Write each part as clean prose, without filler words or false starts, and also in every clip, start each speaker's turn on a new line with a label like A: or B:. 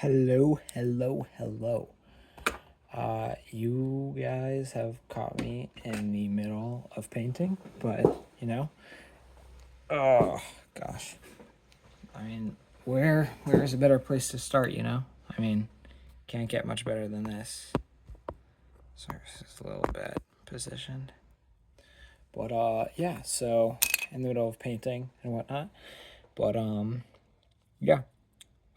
A: Hello, hello, hello. You guys have caught me in the middle of painting, but oh gosh. I mean, where's a better place to start, I mean, can't get much better than this. Sorry, this is a little bad positioned. But yeah, so in the middle of painting and whatnot. But yeah.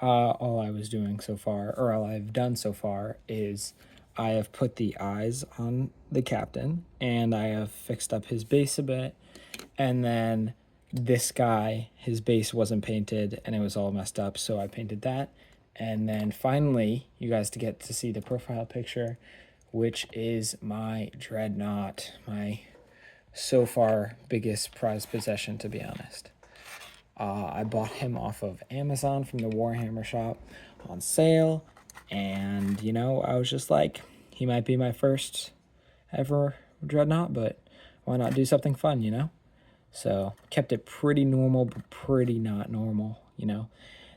A: All I was doing so far, or all I've done so far, is I have put the eyes on the captain and I have fixed up his base a bit. And then this guy, his base wasn't painted and it was all messed up, so I painted that. And then finally, you guys to get to see the profile picture, which is my Dreadnought, my so far biggest prized possession, to be honest. I bought him off of Amazon from the Warhammer shop on sale. And, I was just like, he might be my first ever Dreadnought, but why not do something fun? So kept it pretty normal, but pretty not normal.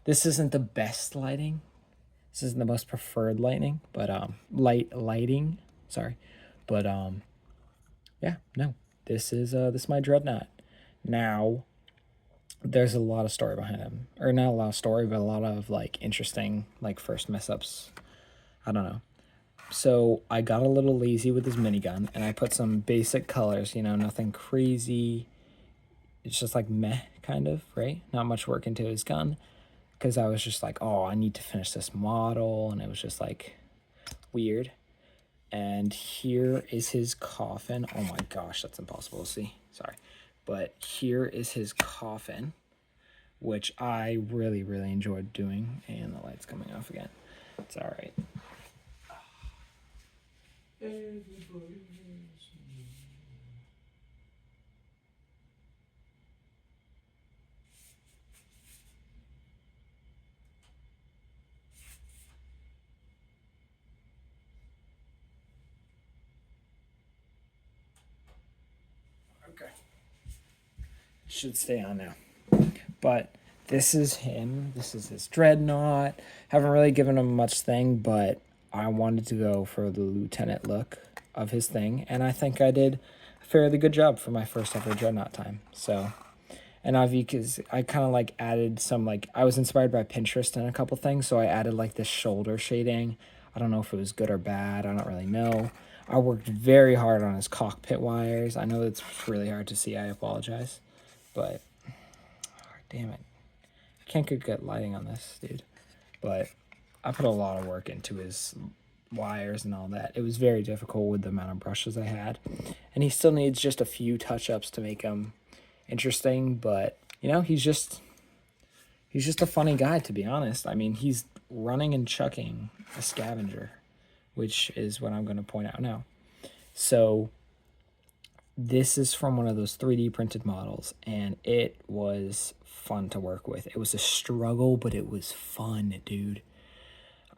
A: This isn't the best lighting. This isn't the most preferred lighting, but lighting. Sorry. But yeah, no. This is my Dreadnought. Now, there's a lot of story behind him, or not a lot of story, but a lot of like interesting like first mess ups. I don't know. So I got a little lazy with his minigun and I put some basic colors, nothing crazy. It's just like meh kind of, right? Not much work into his gun, because I was just like, oh, I need to finish this model, and it was just like weird. And here is his coffin. Oh my gosh, that's impossible to see. Sorry. But here is his coffin, which I really, really enjoyed doing. And the light's coming off again. It's all right. Okay. Should stay on now. But this is him. This is his Dreadnought. Haven't really given him much thing, but I wanted to go for the lieutenant look of his thing, and I think I did a fairly good job for my first ever Dreadnought time. So, and because I kind of like added some, like, I was inspired by Pinterest and a couple things, so I added like this shoulder shading. I don't know if it was good or bad. I don't really know. I worked very hard on his cockpit wires. I know it's really hard to see. I apologize, but damn it, I can't get good lighting on this, dude. But I put a lot of work into his wires and all that. It was very difficult with the amount of brushes I had, and he still needs just a few touch-ups to make him interesting. But he's just a funny guy, to be honest. I mean, he's running and chucking a scavenger, which is what I'm going to point out now. So this is from one of those 3D printed models, and it was fun to work with. It was a struggle, but it was fun, dude.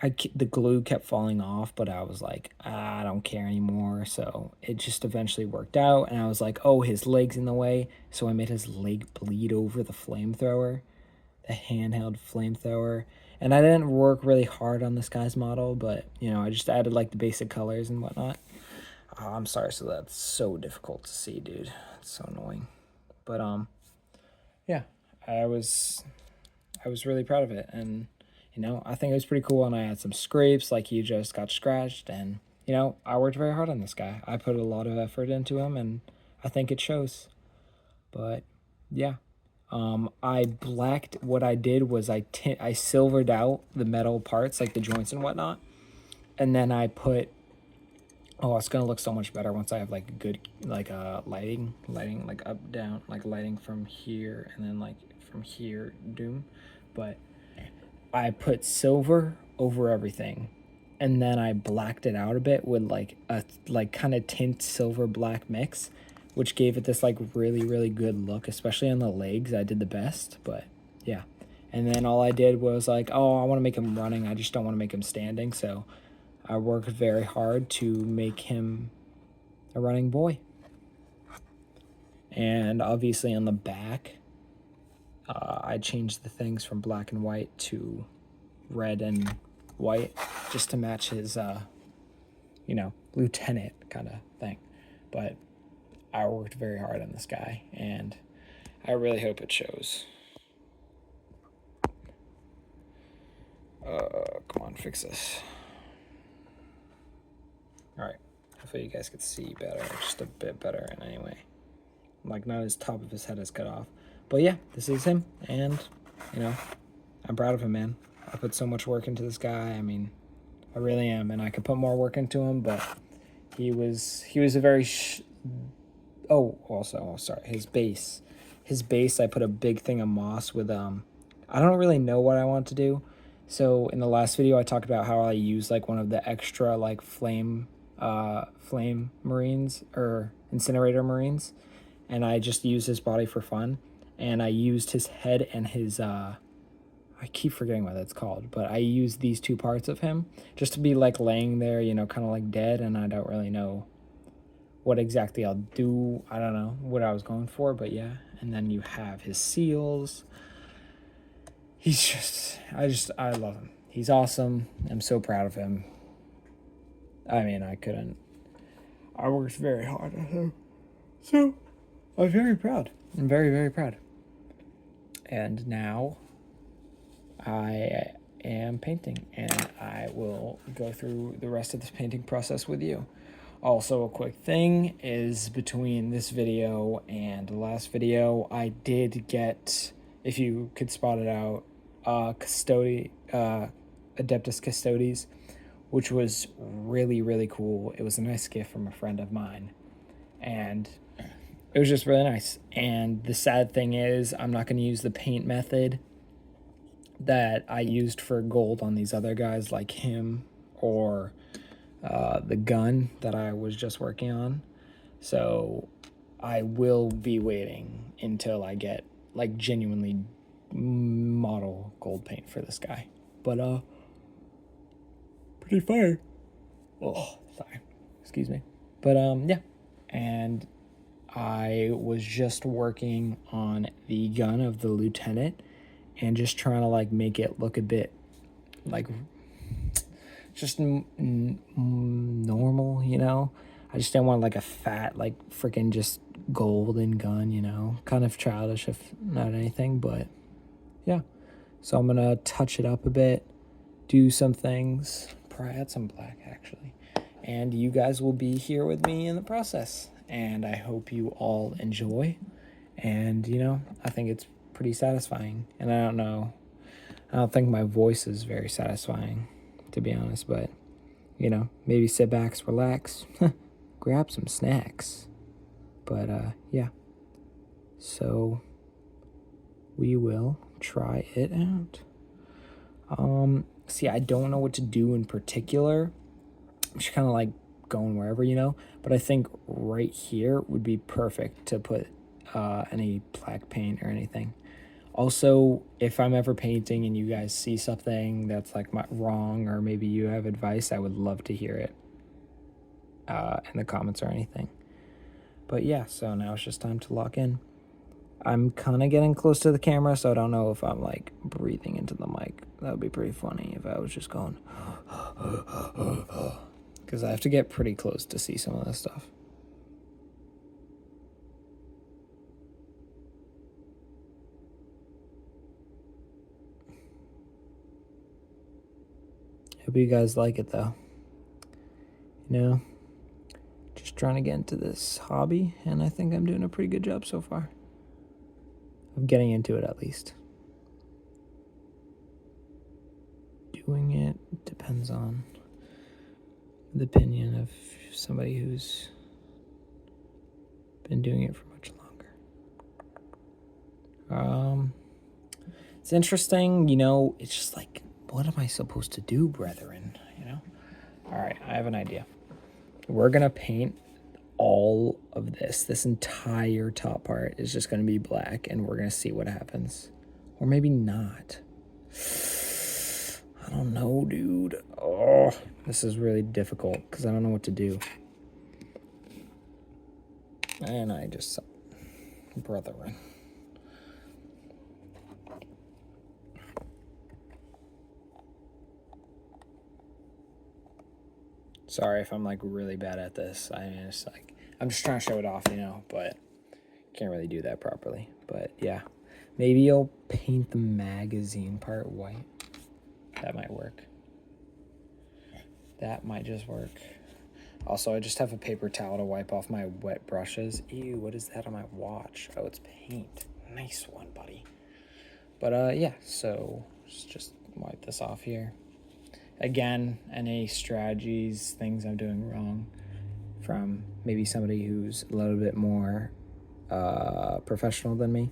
A: The glue kept falling off, but I was like, I don't care anymore. So it just eventually worked out, and I was like, oh, his leg's in the way. So I made his leg bleed over the flamethrower, the handheld flamethrower. And I didn't work really hard on this guy's model, but I just added like the basic colors and whatnot. Oh, I'm sorry, so that's so difficult to see, dude. It's so annoying. But yeah, I was really proud of it, and I think it was pretty cool. And I had some scrapes, like he just got scratched, and I worked very hard on this guy. I put a lot of effort into him, and I think it shows. But yeah, I blacked. What I did was I silvered out the metal parts, like the joints and whatnot, and then I put. Oh, it's gonna look so much better once I have like good like lighting like up down, like lighting from here and then like from here doom. But I put silver over everything, and then I blacked it out a bit with like a like kind of tint silver black mix, which gave it this like really, really good look, especially on the legs. I did the best. But yeah. And then all I did was like, oh, I want to make him running. I just don't want to make him standing. So I worked very hard to make him a running boy. And obviously on the back, I changed the things from black and white to red and white just to match his, you know, lieutenant kind of thing. But I worked very hard on this guy, and I really hope it shows. Come on, fix this. Alright, hopefully you guys can see better, just a bit better in any way. Like, not his top of his head is cut off. But yeah, this is him, and, you know, I'm proud of him, man. I put so much work into this guy. I mean, I really am, and I could put more work into him, but he was a very sorry, his base. His base, I put a big thing of moss with I don't really know what I want to do. So in the last video I talked about how I use like one of the extra like flame marines or incinerator marines, and I just used his body for fun, and I used his head and his I keep forgetting what that's called, but I used these two parts of him just to be like laying there, you know, kind of like dead, and I don't really know what exactly I'll do. I don't know what I was going for, but yeah. And then you have his seals. He's just, I love him. He's awesome. I'm so proud of him. I mean, I worked very hard on him. So, I'm very proud. I'm very, very proud. And now I am painting, and I will go through the rest of this painting process with you. Also, a quick thing is between this video and the last video, I did get, if you could spot it out, Adeptus Custodes, which was really, really cool. It was a nice gift from a friend of mine, and it was just really nice. And the sad thing is, I'm not going to use the paint method that I used for gold on these other guys like him or the gun that I was just working on. So I will be waiting until I get like genuinely model gold paint for this guy. But pretty fire. Oh, sorry. Excuse me. But yeah. And I was just working on the gun of the lieutenant and just trying to like make it look a bit like just normal, you know. I just didn't want like a fat like freaking just golden gun, you know, kind of childish if not anything. But yeah, so I'm gonna touch it up a bit, do some things, probably add some black actually, and you guys will be here with me in the process, and I hope you all enjoy. And you know, I think it's pretty satisfying, and I don't think my voice is very satisfying, to be honest, but you know, maybe sit back, relax, grab some snacks. But yeah, so we will try it out. See, I don't know what to do in particular. I'm just kind of like going wherever, you know, but I think right here would be perfect to put any black paint or anything. Also, if I'm ever painting and you guys see something that's like wrong, or maybe you have advice, I would love to hear it in the comments or anything. But yeah, so now it's just time to lock in. I'm kind of getting close to the camera, so I don't know if I'm like breathing into the mic. That would be pretty funny if I was just going, because I have to get pretty close to see some of this stuff. Hope you guys like it though. You know, just trying to get into this hobby, and I think I'm doing a pretty good job so far of getting into it, at least. Doing it depends on the opinion of somebody who's been doing it for much longer. It's interesting, you know, it's just like, what am I supposed to do, brethren, you know? All right, I have an idea. We're going to paint all of this entire top part is just going to be black, and we're going to see what happens. Or maybe not. I don't know, dude. Oh, this is really difficult because I don't know what to do. And I just... Brethren. Sorry if I'm like really bad at this. I mean, it's like I'm just trying to show it off, you know, but can't really do that properly. But yeah, maybe you'll paint the magazine part white. That might work. That might just work. Also, I just have a paper towel to wipe off my wet brushes. Ew, what is that on my watch? Oh, it's paint. Nice one, buddy. But yeah, so let's just wipe this off here. Again, any strategies, things I'm doing wrong from maybe somebody who's a little bit more professional than me,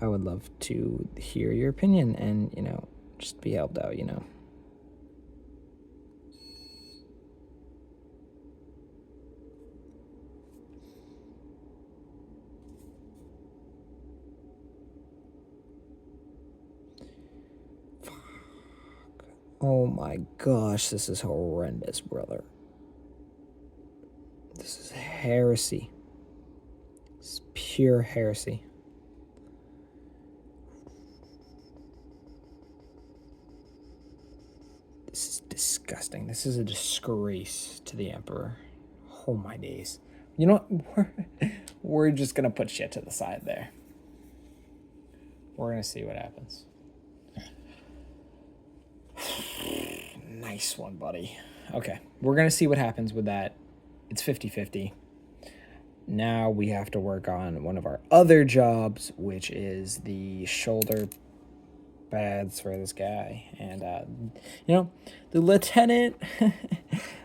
A: I would love to hear your opinion and, you know, just be helped out, you know. Oh my gosh, this is horrendous, brother. This is heresy. It's pure heresy. This is disgusting. This is a disgrace to the Emperor. Oh my days. You know what? We're just gonna put shit to the side there. We're gonna see what happens. Nice one, buddy. Okay, we're gonna see what happens with that. It's 50-50. Now we have to work on one of our other jobs, which is the shoulder pads for this guy. And, you know, the lieutenant,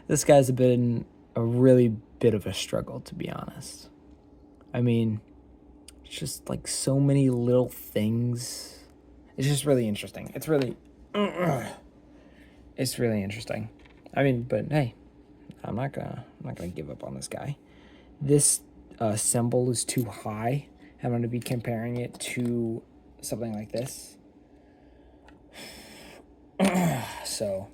A: this guy's been a really bit of a struggle, to be honest. I mean, it's just like so many little things. It's just really interesting. It's really interesting. I mean, but hey, I'm not gonna give up on this guy. This symbol is too high. I'm gonna be comparing it to something like this. So,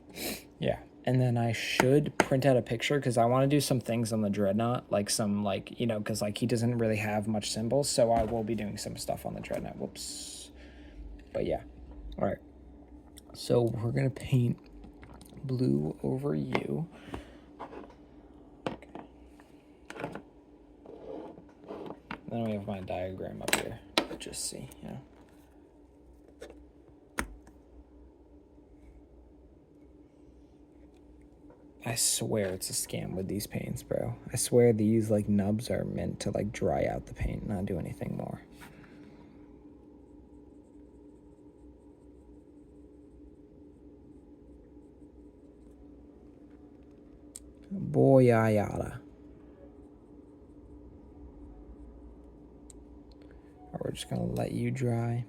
A: yeah. And then I should print out a picture because I want to do some things on the Dreadnought, like some, like, you know, because like he doesn't really have much symbols, so I will be doing some stuff on the Dreadnought. Whoops. But yeah. All right. So we're gonna paint blue over you. Okay. Then we have my diagram up here. Just see, you know. I swear it's a scam with these paints, bro. I swear these like nubs are meant to like dry out the paint, not do anything more. Boyayada. Or we're just gonna let you dry.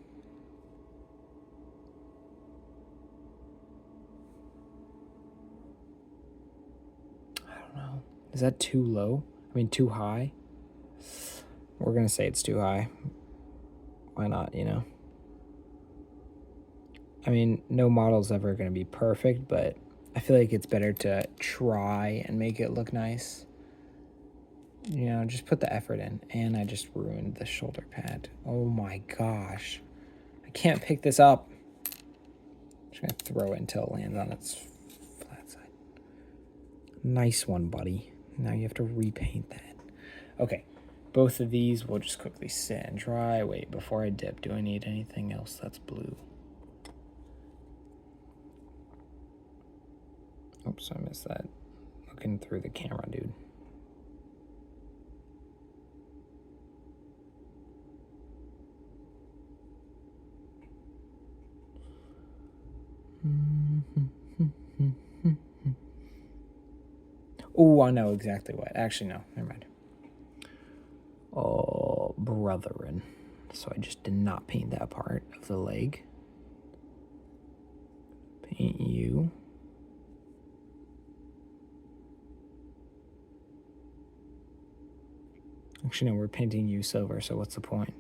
A: Is that too low? I mean, too high? We're going to say it's too high. Why not, you know? I mean, no model's ever going to be perfect, but I feel like it's better to try and make it look nice. You know, just put the effort in. And I just ruined the shoulder pad. Oh my gosh. I can't pick this up. I'm just going to throw it until it lands on its flat side. Nice one, buddy. Now you have to repaint that. Okay, both of these will just quickly sit and dry. Wait, before I dip, do I need anything else that's blue? Oops, I missed that. Looking through the camera, dude. Oh, I know exactly what. Actually, no, never mind. Oh, brethren. So I just did not paint that part of the leg. Paint you. Actually, no, we're painting you silver, so what's the point?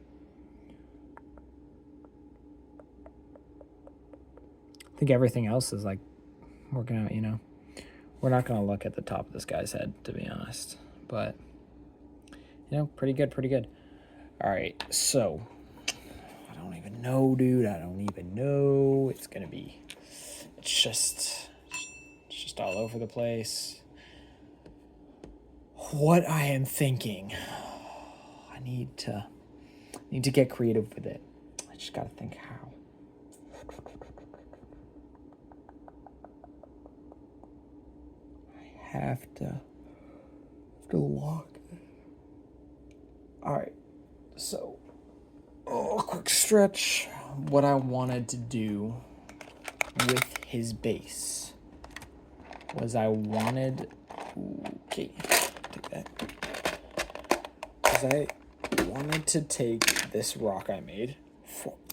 A: I think everything else is like working out, you know. We're not going to look at the top of this guy's head, to be honest. But, you know, pretty good, pretty good. All right, so I don't even know, dude. I don't even know. It's going to be, it's just all over the place. what I am thinking. I need to get creative with it. I just gotta think how. I have to lock it. Alright, so quick stretch. What I wanted to do with his base was okay, take that. Because I wanted to take this rock I made,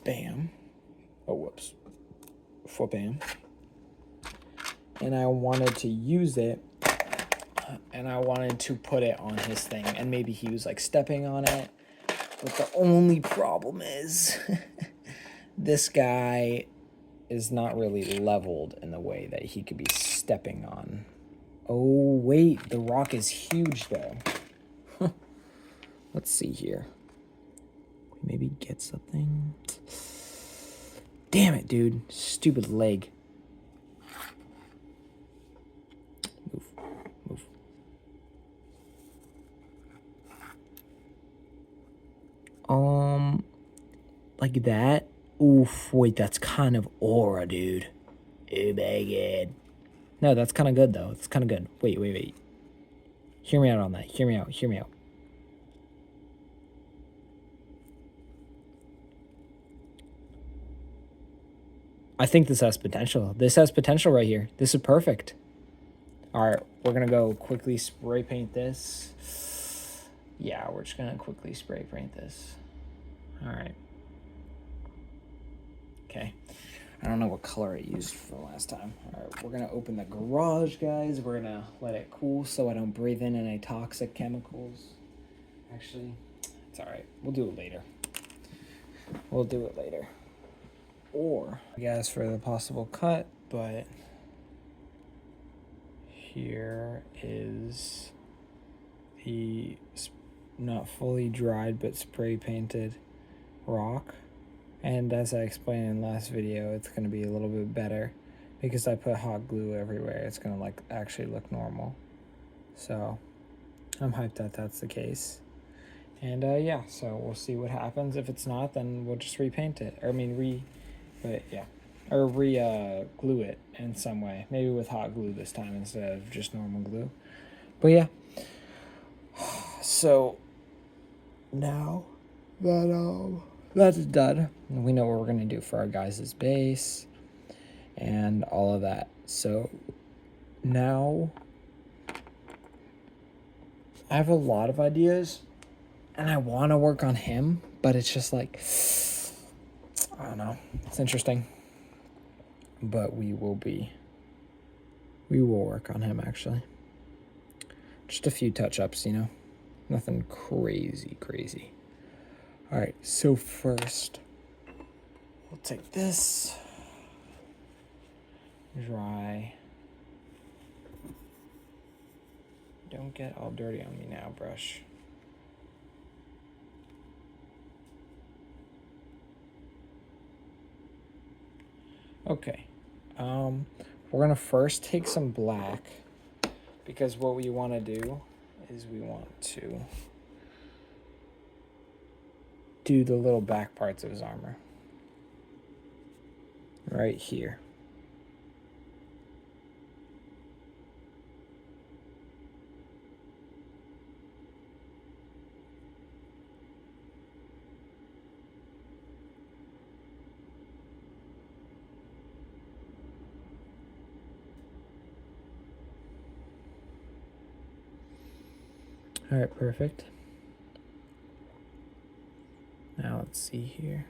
A: bam, bam, and I wanted to use it, and I wanted to put it on his thing, and maybe he was like stepping on it, but the only problem is this guy is not really leveled in the way that he could be stepping on. Oh, wait, the rock is huge, though. Let's see here. Maybe get something. Damn it, dude. Stupid leg. Move. Like that? Oof, wait, that's kind of aura, dude. Oh my god. No, that's kind of good, though. It's kind of good. Wait. Hear me out on that. Hear me out. I think this has potential. This has potential right here. This is perfect. All right, we're going to go quickly spray paint this. Yeah, we're just going to quickly spray paint this. All right. Okay. I don't know what color I used for last time. All right, we're going to open the garage, guys. We're going to let it cool so I don't breathe in any toxic chemicals. Actually, it's all right. We'll do it later. Or, I guess, for the possible cut, but here is the not fully dried but spray painted rock. And as I explained in the last video, it's going to be a little bit better because I put hot glue everywhere. It's going to like actually look normal. So I'm hyped that that's the case. And yeah, so we'll see what happens. If it's not, then we'll just repaint it. Or glue it in some way. Maybe with hot glue this time instead of just normal glue. But yeah. So now that that's done, we know what we're gonna do for our guys' base and all of that. So now I have a lot of ideas and I want to work on him, but it's just like, I don't know. It's interesting. But we will work on him, actually. Just a few touch-ups, Nothing crazy. All right, so first, we'll take this. Dry. Don't get all dirty on me now, brush. Okay. We're gonna first take some black because what we want to do is we want to do the little back parts of his armor right here. All right, perfect. Now let's see here.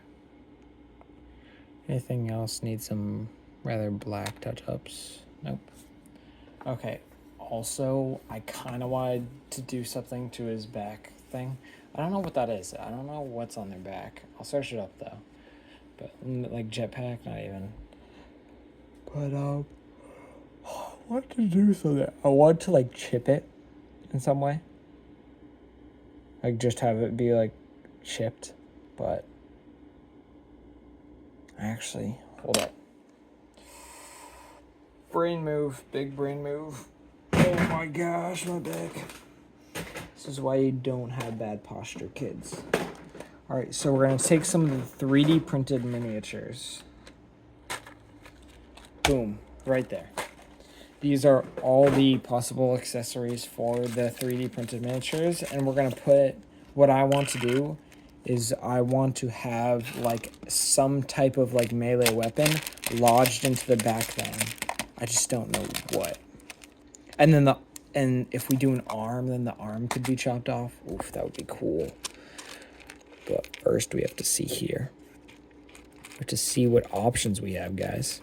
A: Anything else need some rather black touch-ups? Nope. Okay, also, I kind of wanted to do something to his back thing. I don't know what that is. I don't know what's on their back. I'll search it up, though. But, like, jetpack, not even. But, what to do something? I want to, like, chip it in some way. Like, just have it be, like, chipped. But, actually, hold up. Brain move. Big brain move. Oh my gosh, my back. This is why you don't have bad posture, kids. All right, so we're gonna take some of the 3D printed miniatures. Boom, right there. These are all the possible accessories for the 3D printed miniatures, and we're gonna put, what I want to do is I want to have like some type of like melee weapon lodged into the back thing. I just don't know what. And then if we do an arm, then the arm could be chopped off. Oof, that would be cool. But first we have to see here. We have to see what options we have, guys.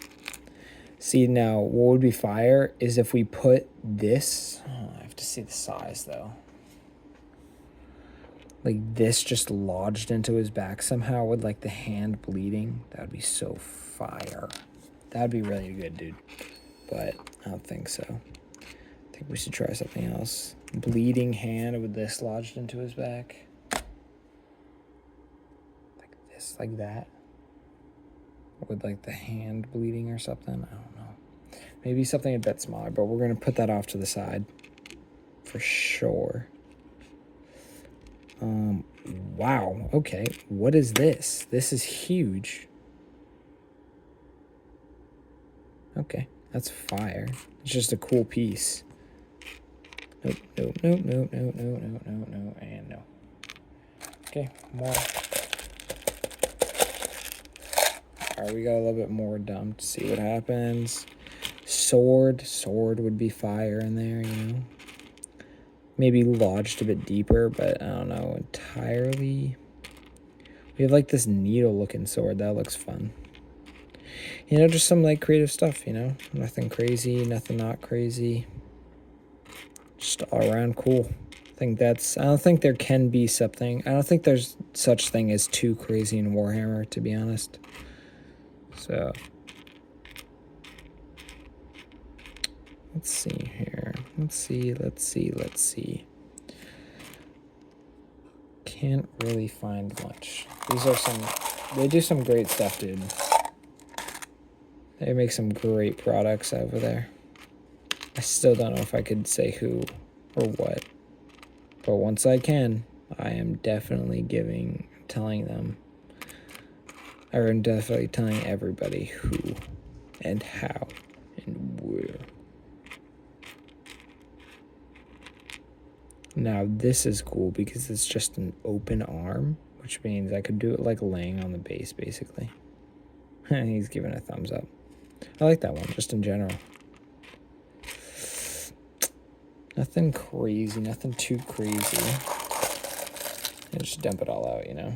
A: See, now, what would be fire is if we put this... Oh, I have to see the size, though. Like, this just lodged into his back somehow with, like, the hand bleeding. That would be so fire. That would be really good, dude. But I don't think so. I think we should try something else. Bleeding hand with this lodged into his back. Like this, like that. With, like, the hand bleeding or something. I don't know. Maybe something a bit smaller, but we're going to put that off to the side for sure. Wow. Okay. What is this? This is huge. Okay. That's fire. It's just a cool piece. Nope, nope, nope, nope, nope, nope, nope, nope, nope, and no. Okay, more. Alright, we got a little bit more dumped. See what happens. Sword would be fire in there, you know. Maybe lodged a bit deeper, but I don't know entirely. We have like this needle looking sword. That looks fun. You know, just some like creative stuff, you know. Nothing crazy, nothing not crazy. Just all around cool. I don't think there can be something. I don't think there's such thing as too crazy in Warhammer, to be honest. So let's see here. Let's see. Can't really find much. They do some great stuff, dude. They make some great products over there. I still don't know if I could say who or what. But once I can, I am definitely telling them. Or I'm definitely telling everybody who and how and where. Now this is cool because it's just an open arm, which means I could do it like laying on the base basically. He's giving a thumbs up. I like that one just in general. Nothing crazy, nothing too crazy. And just dump it all out, you know.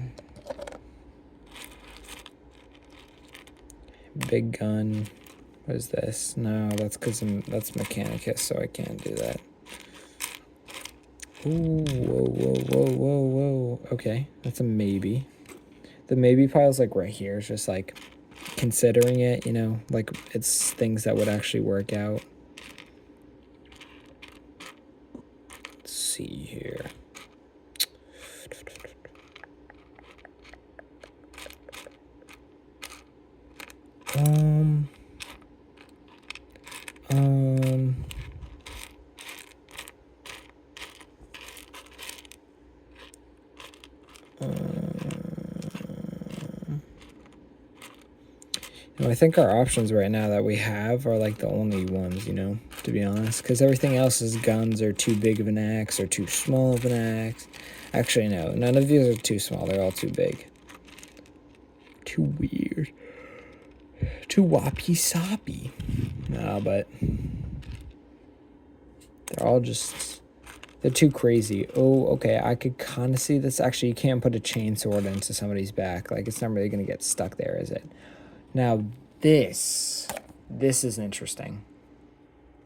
A: Big gun. What is this? No, that's because that's Mechanicus, so I can't do that. Ooh, whoa. Okay, that's a maybe. The maybe pile's like right here. It's just like considering it, you know, like it's things that would actually work out. Let's see here. I think our options right now that we have are like the only ones, you know, to be honest, because everything else is guns are too big of an axe or too small of an axe. Actually, no, none of these are too small. They're all too big. Too weird. Too whoppy soppy. No, but they're too crazy. Oh, okay, I could kind of see this. Actually, you can't put a chainsword into somebody's back. Like, it's not really going to get stuck there, is it? Now, this is interesting.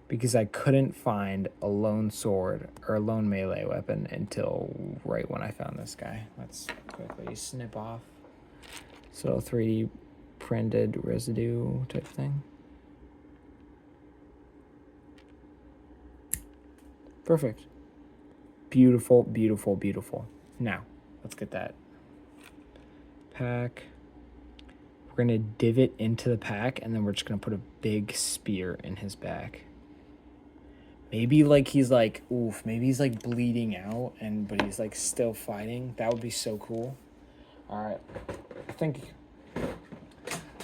A: Because I couldn't find a lone sword or a lone melee weapon until right when I found this guy. Let's quickly snip off this little 3D printed residue type thing. Perfect. Beautiful, beautiful, beautiful. Now, let's get that pack. We're going to divot into the pack, and then we're just going to put a big spear in his back. Maybe like he's like, oof, maybe he's like bleeding out but he's like still fighting. That would be so cool. All right.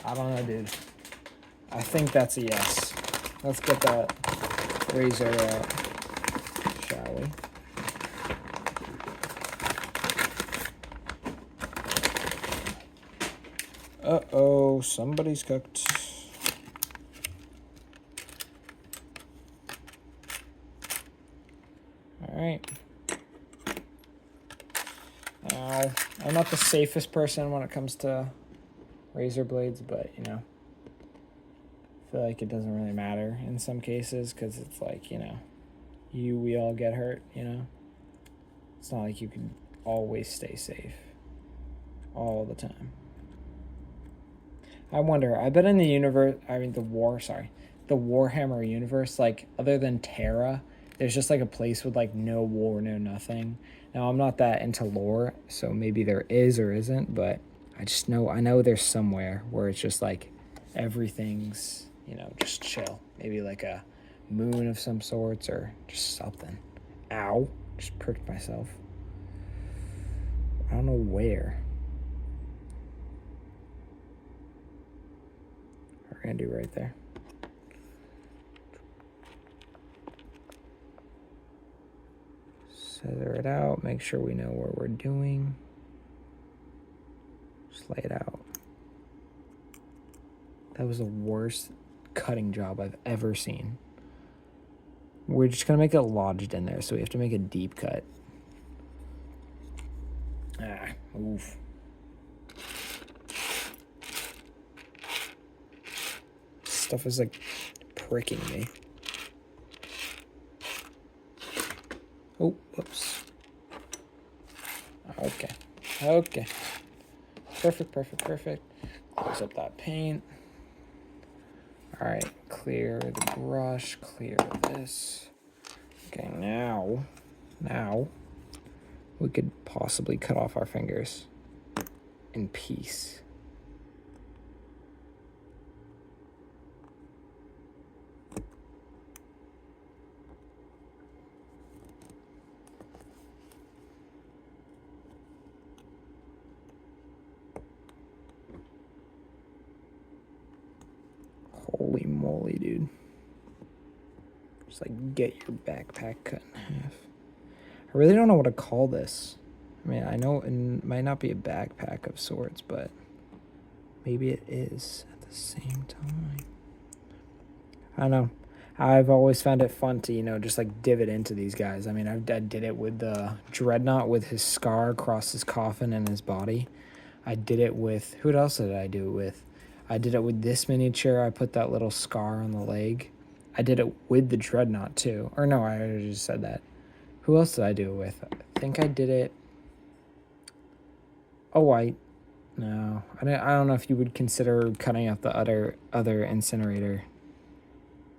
A: I don't know, dude. I think that's a yes. Let's get that razor out, shall we? Uh-oh, somebody's cooked. All right. Now, I'm not the safest person when it comes to razor blades, but, you know, I feel like it doesn't really matter in some cases because it's like, you know, we all get hurt, you know? It's not like you can always stay safe all the time. I wonder, I bet in the the Warhammer universe, like, other than Terra, there's just, like, a place with, like, no war, no nothing. Now, I'm not that into lore, so maybe there is or isn't, but I know there's somewhere where it's just, like, everything's, you know, just chill. Maybe, like, a moon of some sorts or just something. Ow. Just pricked myself. I don't know where. We're gonna do right there. Center it out. Make sure we know what we're doing. Just lay it out. That was the worst cutting job I've ever seen. We're just gonna make it lodged in there, so we have to make a deep cut. Ah, oof. Stuff is like pricking me. Oh, whoops. Okay. Okay. Perfect, perfect, perfect. Close up that paint. All right, clear the brush, clear this. Okay, now we could possibly cut off our fingers in peace. Holy moly, dude. Just like get your backpack cut in half. I really don't know what to call this. I mean, I know it might not be a backpack of sorts, but maybe it is at the same time. I don't know. I've always found it fun to, you know, just like divot into these guys. I mean, I did it with the Dreadnought with his scar across his coffin and his body. I did it with, who else did I do it with? I did it with this miniature. I put that little scar on the leg. I did it with the Dreadnought too. Or no, I already just said that. Who else did I do it with? I think I did it. Oh, no. I don't know if you would consider cutting out the other incinerator,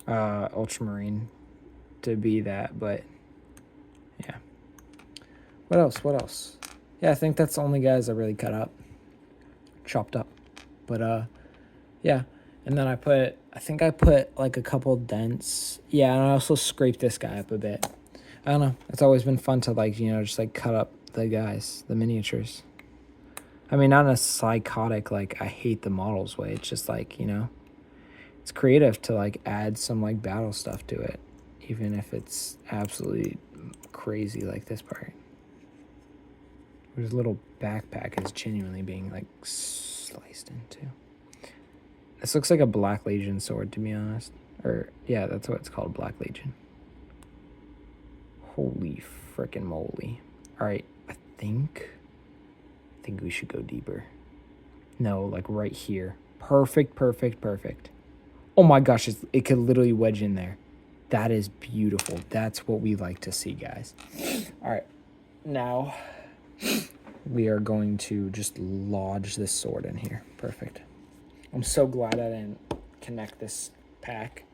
A: Ultramarine, to be that, but yeah. What else? What else? Yeah, I think that's the only guys I really cut up, chopped up. But yeah. And then I think I put like a couple dents. Yeah, and I also scraped this guy up a bit. I don't know. It's always been fun to like, you know, just like cut up the guys, the miniatures. I mean, not in a psychotic, like, I hate the models way. It's just like, you know, it's creative to like add some like battle stuff to it, even if it's absolutely crazy like this part. His little backpack is genuinely being like sliced into. This looks like a Black Legion sword, to be honest. Or, yeah, that's what it's called, Black Legion. Holy frickin' moly. Alright, I think we should go deeper. No, like right here. Perfect, perfect, perfect. Oh my gosh, it could literally wedge in there. That is beautiful. That's what we like to see, guys. Alright, now we are going to just lodge this sword in here. Perfect. I'm so glad I didn't connect this pack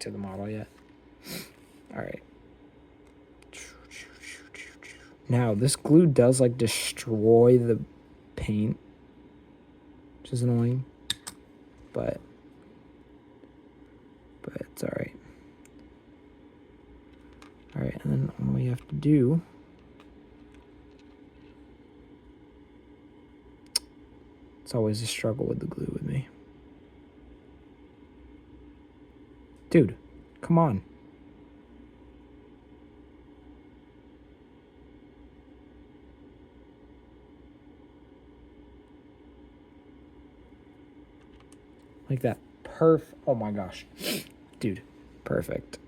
A: to the model yet. Alright. Now, this glue does, like, destroy the paint, which is annoying, but it's alright. to do. It's always a struggle with the glue with me. Dude, come on. Like that. Oh my gosh. Dude, perfect.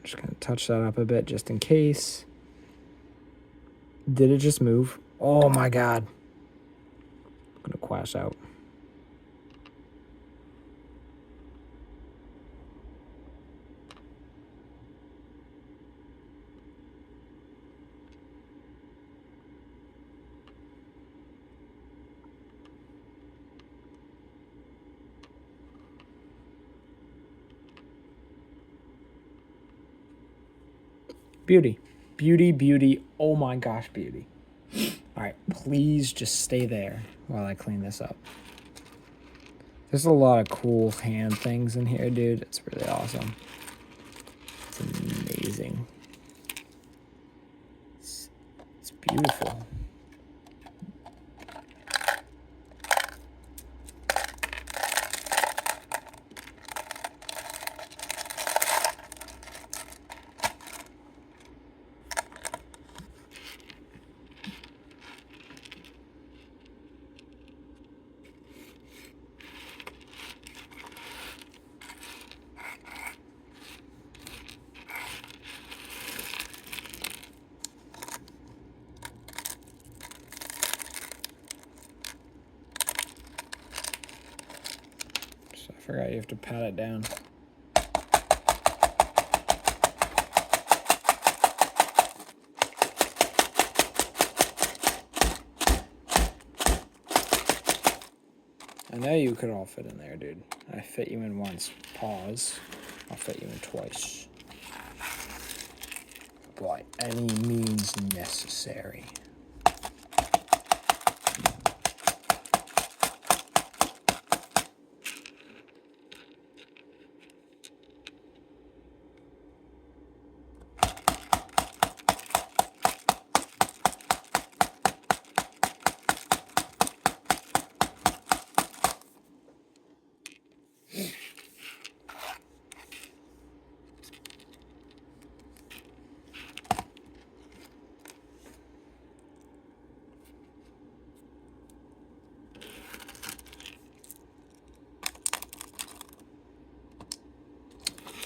A: Just gonna touch that up a bit just in case. Did it just move? Oh my god. I'm gonna quash out. Beauty. Beauty, beauty. Oh my gosh, beauty. All right, please just stay there while I clean this up. There's a lot of cool hand things in here, dude. It's really awesome. It's amazing. It's beautiful. I forgot you have to pat it down. I know you could all fit in there, dude. I fit you in once. Pause. I'll fit you in twice. By any means necessary.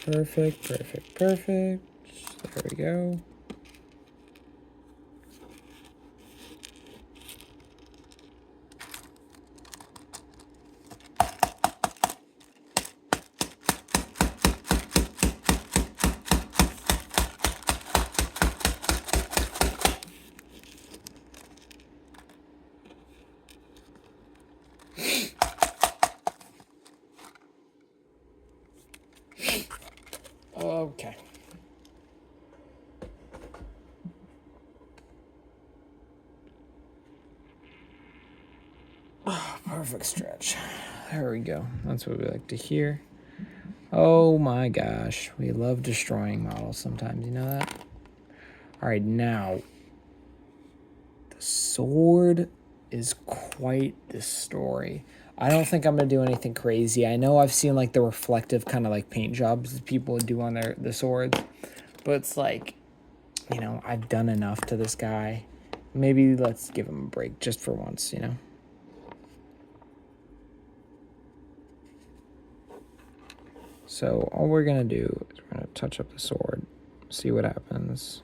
A: Perfect, perfect, perfect. There we go. Okay. Perfect stretch. There we go. That's what we like to hear. Oh my gosh. We love destroying models sometimes. You know that? All right, now. The sword is quite the story. I don't think I'm going to do anything crazy. I know I've seen like the reflective kind of like paint jobs that people do on the swords. But it's like, you know, I've done enough to this guy. Maybe let's give him a break just for once, you know? So all we're going to do is we're going to touch up the sword, see what happens.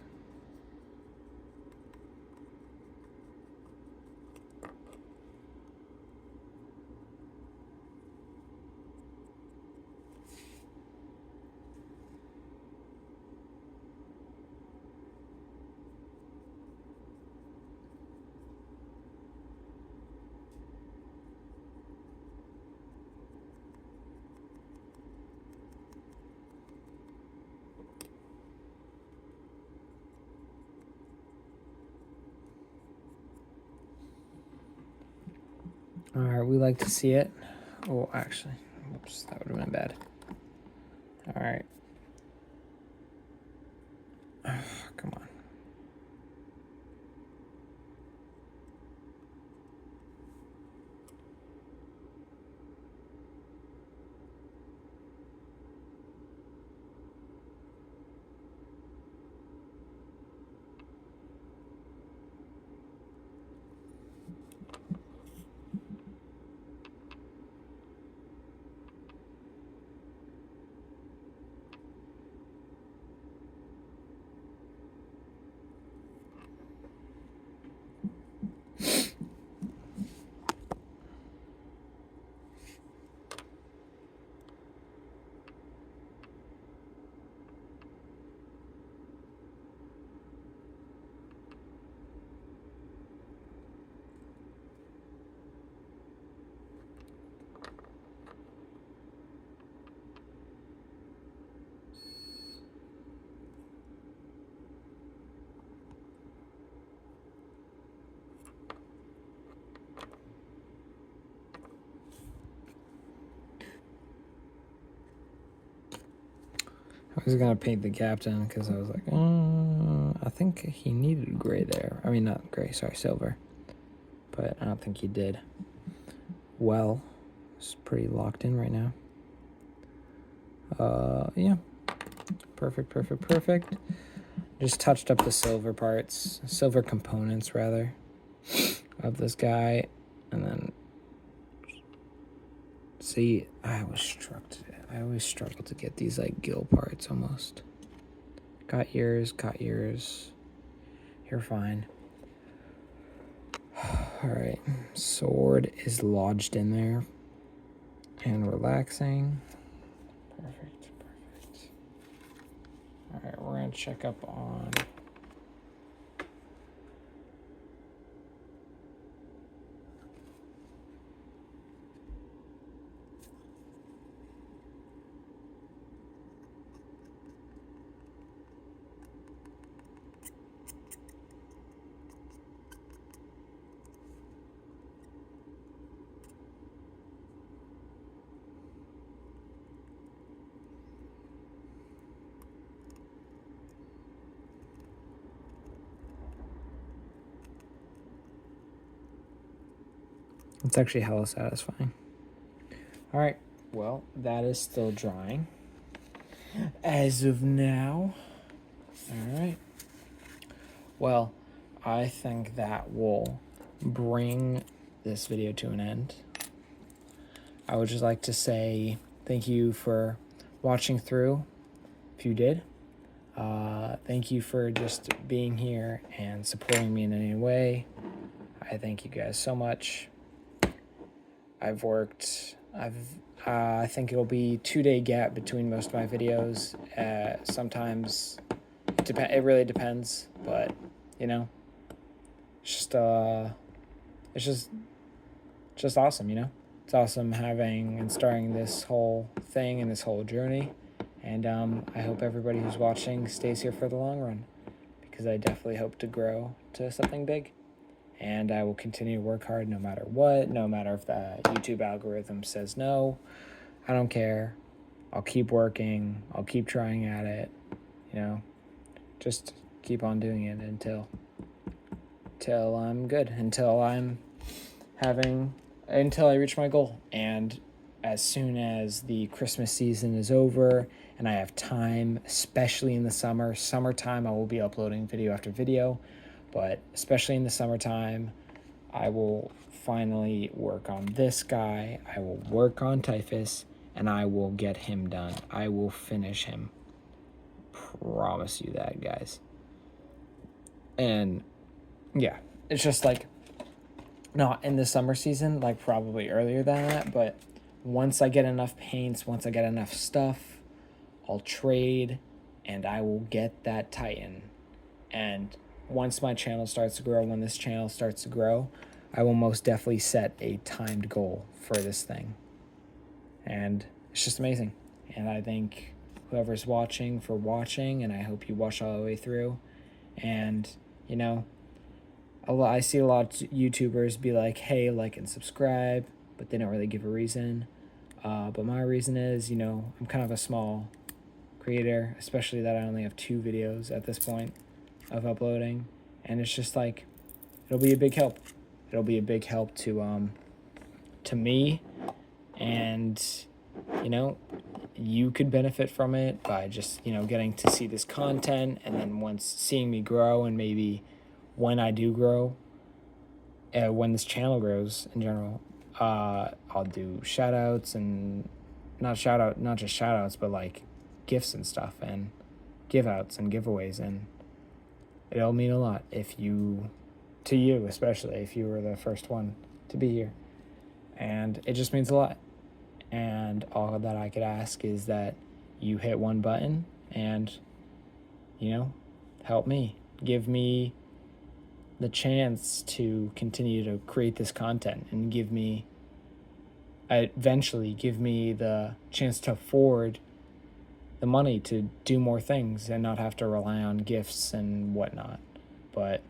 A: All right, we like to see it. Oh, actually, oops, that would have been bad. All right. Oh, come on. was gonna paint the captain because I was like, I think he needed gray there. I mean, not gray, sorry, silver. But I don't think he did. Well, it's pretty locked in right now. Yeah. Perfect. Just touched up the silver parts, silver components rather, of this guy, and then see, I always struggle to get these like gill parts almost. Got ears. You're fine. All right, sword is lodged in there and relaxing. Perfect. All right, we're gonna check up on it's actually hella satisfying. All right, well, that is still drying as of now. All right. Well, I think that will bring this video to an end. I would just like to say thank you for watching through, if you did. Thank you for just being here and supporting me in any way. I thank you guys so much. I think it'll be 2-day gap between most of my videos. Sometimes it really depends, but you know, it's just awesome, you know. It's awesome having and starting this whole thing and this whole journey, and I hope everybody who's watching stays here for the long run, because I definitely hope to grow to something big, and I will continue to work hard no matter what, no matter if the YouTube algorithm says no. I don't care. I'll keep working. I'll keep trying at it, you know. Just keep on doing it until I'm good, until I reach my goal. And as soon as the Christmas season is over and I have time, especially in the summertime, I will be uploading video after video, but especially in the summertime, I will finally work on this guy. I will work on Typhus, and I will get him done. I will finish him. Promise you that, guys. And yeah, it's just like not in the summer season, like probably earlier than that, but once I get enough paints, once I get enough stuff, I'll trade and I will get that Titan. And once my channel starts to grow, when this channel starts to grow, I will most definitely set a timed goal for this thing. And it's just amazing. And I thank whoever's watching for watching, and I hope you watch all the way through. And, you know, I see a lot of YouTubers be like, hey, like and subscribe, but they don't really give a reason. But my reason is, you know, I'm kind of a small creator, especially that I only have 2 videos at this point of uploading. And it's just like, it'll be a big help. It'll be a big help to me, and, you know, you could benefit from it by just, you know, getting to see this content, and then once seeing me grow, and maybe when I do grow, when this channel grows in general, I'll do shout outs, and not just shout outs, but like gifts and stuff, and give outs and giveaways, and it'll mean a lot to you, especially if you were the first one to be here. And it just means a lot. And all that I could ask is that you hit one button and, you know, help me. Give me the chance to continue to create this content, and eventually give me the chance to afford the money to do more things and not have to rely on gifts and whatnot. But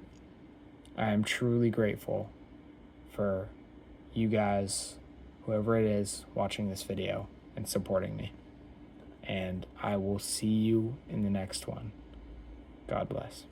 A: I am truly grateful for you guys, whoever it is, watching this video and supporting me. and I will see you in the next one. God bless.